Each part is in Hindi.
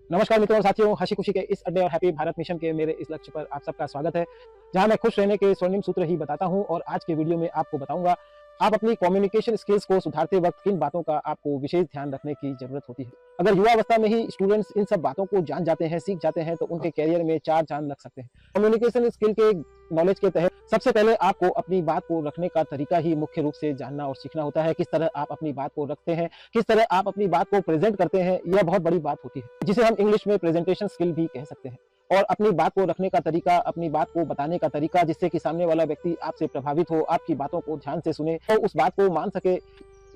नमस्कार मित्रों और साथियों, हंसी खुशी के इस अड्डे और हैप्पी भारत मिशन के मेरे इस लक्ष्य पर आप सबका स्वागत है, जहां मैं खुश रहने के स्वर्णिम सूत्र ही बताता हूं। और आज के वीडियो में आपको बताऊंगा आप अपनी कम्युनिकेशन स्किल्स को सुधारते वक्त किन बातों का आपको विशेष ध्यान रखने की जरूरत होती है। अगर युवा अवस्था में ही स्टूडेंट्स इन सब बातों को जान जाते हैं, सीख जाते हैं, तो उनके कैरियर में चार चांद लग सकते हैं। कम्युनिकेशन स्किल के नॉलेज के तहत सबसे पहले आपको अपनी बात को रखने का तरीका ही मुख्य रूप से जानना और सीखना होता है। किस तरह आप अपनी बात को रखते हैं, किस तरह आप अपनी बात को प्रेजेंट करते हैं, यह बहुत बड़ी बात होती है, जिसे हम इंग्लिश में प्रेजेंटेशन स्किल भी कह सकते हैं। और अपनी बात को रखने का तरीका, अपनी बात को बताने का तरीका, जिससे कि सामने वाला व्यक्ति आपसे प्रभावित हो, आपकी बातों को ध्यान से सुने और उस बात को मान सके,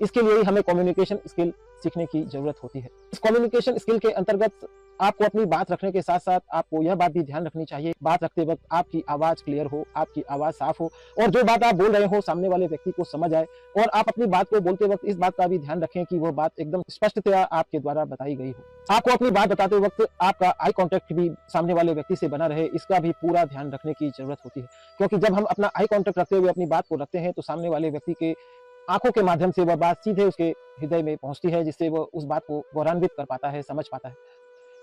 इसके लिए ही हमें कम्युनिकेशन स्किल सीखने की जरूरत होती है। इस कम्युनिकेशन स्किल के अंतर्गत आपको अपनी बात रखने के साथ साथ आपको यह बात भी ध्यान रखनी चाहिए, बात रखते वक्त आपकी आवाज क्लियर हो, आपकी आवाज साफ हो और जो बात आप बोल रहे हो सामने वाले व्यक्ति को समझ आए। और आप अपनी बात को बोलते वक्त इस बात का भी ध्यान रखें कि वह बात एकदम स्पष्टतया आपके द्वारा बताई गई हो। आपको अपनी बात बताते वक्त आपका आई कांटेक्ट भी सामने वाले व्यक्ति से बना रहे, इसका भी पूरा ध्यान रखने की जरूरत होती है। क्योंकि जब हम अपना आई कांटेक्ट रखते हुए अपनी बात को रखते हैं तो सामने वाले व्यक्ति के आंखों के माध्यम से वह बात सीधे उसके हृदय में पहुंचती है, जिससे वह उस बात को गौरवान्वित कर पाता है, समझ पाता है।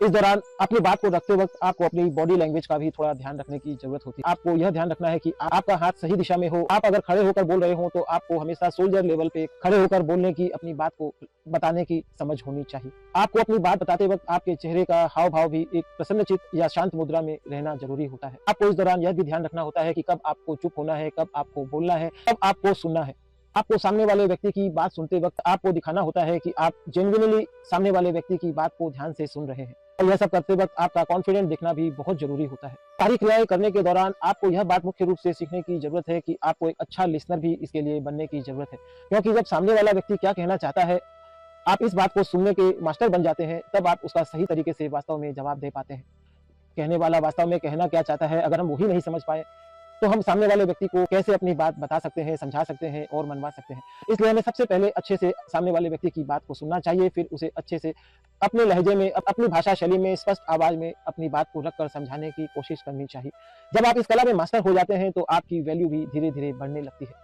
इस दौरान अपनी बात को रखते वक्त आपको अपनी बॉडी लैंग्वेज का भी थोड़ा ध्यान रखने की जरूरत होती है। आपको यह ध्यान रखना है कि आपका हाथ सही दिशा में हो। आप अगर खड़े होकर बोल रहे हो तो आपको हमेशा सोल्जर लेवल पे खड़े होकर बोलने की, अपनी बात को बताने की समझ होनी चाहिए। आपको अपनी बात बताते वक्त आपके चेहरे का हाव भाव भी एक प्रसन्नचित्त या शांत मुद्रा में रहना जरूरी होता है। आपको इस दौरान यह भी ध्यान रखना होता है कि कब आपको चुप होना है, कब आपको बोलना है, कब आपको सुनना है। आपको सामने वाले व्यक्ति की बात सुनते वक्त आपको दिखाना होता है कि आप जेन्युइनली सामने वाले व्यक्ति की बात को ध्यान से सुन रहे हैं। और यह सब करते वक्त आपका कॉन्फिडेंट दिखना भी बहुत जरूरी होता है। सारी क्रियाएं करने के दौरान आपको यह बात मुख्य रूप से सीखने की जरूरत है कि आपको एक अच्छा लिसनर भी इसके लिए बनने की जरूरत है। क्योंकि जब सामने वाला व्यक्ति क्या कहना चाहता है, आप इस बात को सुनने के मास्टर बन जाते हैं, तब आप उसका सही तरीके से वास्तव में जवाब दे पाते हैं। कहने वाला वास्तव में कहना क्या चाहता है, अगर हम वही नहीं समझ पाए तो हम सामने वाले व्यक्ति को कैसे अपनी बात बता सकते हैं, समझा सकते हैं और मनवा सकते हैं। इसलिए हमें सबसे पहले अच्छे से सामने वाले व्यक्ति की बात को सुनना चाहिए, फिर उसे अच्छे से अपने लहजे में, अपनी भाषा शैली में, स्पष्ट आवाज में अपनी बात को रखकर समझाने की कोशिश करनी चाहिए। जब आप इस कला में मास्टर हो जाते हैं तो आपकी वैल्यू भी धीरे धीरे बढ़ने लगती है।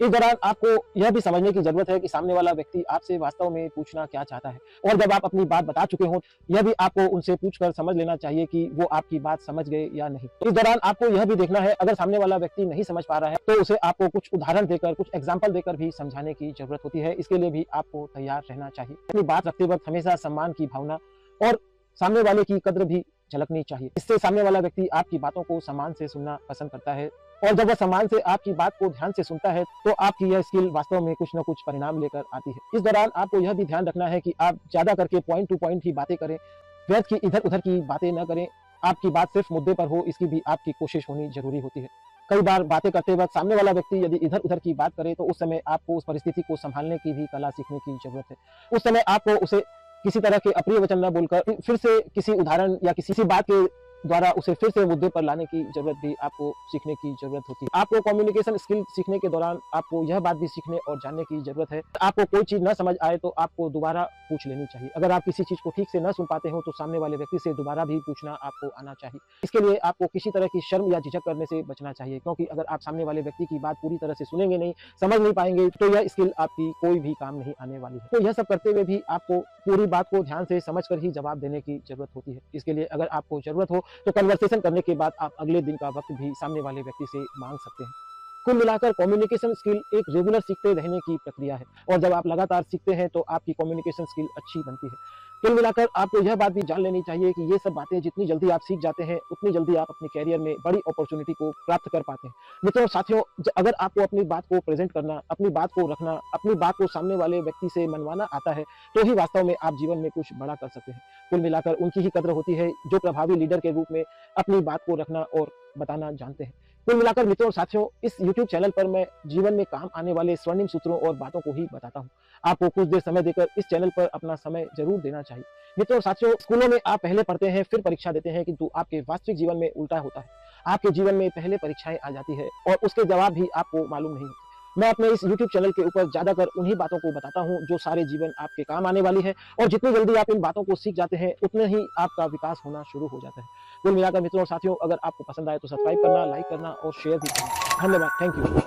इस दौरान आपको यह भी समझने की जरूरत है कि सामने वाला व्यक्ति आपसे वास्तव में पूछना क्या चाहता है। और जब आप अपनी बात बता चुके हो, यह भी आपको उनसे पूछकर समझ लेना चाहिए कि वो आपकी बात समझ गए या नहीं। इस दौरान आपको यह भी देखना है, अगर सामने वाला व्यक्ति नहीं समझ पा रहा है तो उसे आपको कुछ उदाहरण देकर, कुछ एग्जाम्पल देकर भी समझाने की जरूरत होती है। इसके लिए भी आपको तैयार रहना चाहिए। अपनी बात रखते वक्त हमेशा सम्मान की भावना और सामने वाले की कद्र भी झलकनी चाहिए। इससे सामने वाला व्यक्ति आपकी बातों को सम्मान से सुनना पसंद करता है। और जब वह सम्मान से आपकी बात को ध्यान से सुनता है तो आपकी यह स्किल वास्तव में कुछ न कुछ परिणाम लेकर आती है। इस दौरान आपको यह भी ध्यान रखना है कि आप ज्यादा करके पॉइंट टू पॉइंट ही बातें करें, व्यर्थ की इधर उधर की बातें न करें। आपकी बात सिर्फ मुद्दे पर हो, इसकी भी आपकी कोशिश होनी जरूरी होती है। कई बार बातें करते वक्त सामने वाला व्यक्ति यदि इधर उधर की बात करे तो उस समय आपको उस परिस्थिति को संभालने की भी कला सीखने की जरूरत है। उस समय आपको उसे किसी तरह के अप्रिय वचन न बोलकर फिर से किसी उदाहरण या किसी बात के द्वारा उसे फिर से मुद्दे पर लाने की जरूरत भी आपको सीखने की जरूरत होती है। आपको कम्युनिकेशन स्किल सीखने के दौरान आपको यह बात भी सीखने और जानने की जरूरत है, आपको कोई चीज न समझ आए तो आपको दोबारा पूछ लेनी चाहिए। अगर आप किसी चीज को ठीक से न सुन पाते हो तो सामने वाले व्यक्ति से दोबारा भी पूछना आपको आना चाहिए। इसके लिए आपको किसी तरह की शर्म या झिझक करने से बचना चाहिए, क्योंकि अगर आप सामने वाले व्यक्ति की बात पूरी तरह से सुनेंगे नहीं, समझ नहीं पाएंगे, तो यह स्किल आपकी कोई भी काम नहीं आने वाली है। तो यह सब करते हुए भी आपको पूरी बात को ध्यान से समझकर ही जवाब देने की जरूरत होती है। इसके लिए अगर आपको जरूरत हो तो कन्वर्सेशन करने के बाद आप अगले दिन का वक्त भी सामने वाले व्यक्ति से मांग सकते हैं। कुल मिलाकर कम्युनिकेशन स्किल एक रेगुलर सीखते रहने की प्रक्रिया है, और जब आप लगातार सीखते हैं तो आपकी कम्युनिकेशन स्किल अच्छी बनती है। कुल मिलाकर आपको यह बात भी जान लेनी चाहिए कि ये सब बातें जितनी जल्दी आप सीख जाते हैं उतनी जल्दी आप अपने कैरियर में बड़ी अपॉर्चुनिटी को प्राप्त कर पाते हैं। मित्रों और साथियों, अगर आपको अपनी बात को प्रेजेंट करना, अपनी बात को रखना, अपनी बात को सामने वाले व्यक्ति से मनवाना आता है तो ही वास्तव में आप जीवन में कुछ बड़ा कर सकते हैं। कुल मिलाकर उनकी ही कद्र होती है जो प्रभावी लीडर के रूप में अपनी बात को रखना और बताना जानते हैं। कुल मिलाकर मित्रों और साथियों, इस YouTube चैनल पर मैं जीवन में काम आने वाले स्वर्णिम सूत्रों और बातों को ही बताता हूँ। आपको कुछ देर समय देकर इस चैनल पर अपना समय जरूर देना चाहिए। मित्रों और साथियों, स्कूलों में आप पहले पढ़ते हैं फिर परीक्षा देते हैं, किंतु आपके वास्तविक जीवन में उल्टा होता है। आपके जीवन में पहले परीक्षाएं आ जाती है और उसके जवाब भी आपको मालूम नहीं होते। मैं अपने इस YouTube चैनल के ऊपर ज्यादातर उन्हीं बातों को बताता हूँ जो सारे जीवन आपके काम आने वाली है, और जितनी जल्दी आप इन बातों को सीख जाते हैं उतने ही आपका विकास होना शुरू हो जाता है। कुल मिलाकर मित्रों और साथियों, अगर आपको पसंद आए तो सब्सक्राइब करना, लाइक करना और शेयर भी करना। धन्यवाद। Thank you.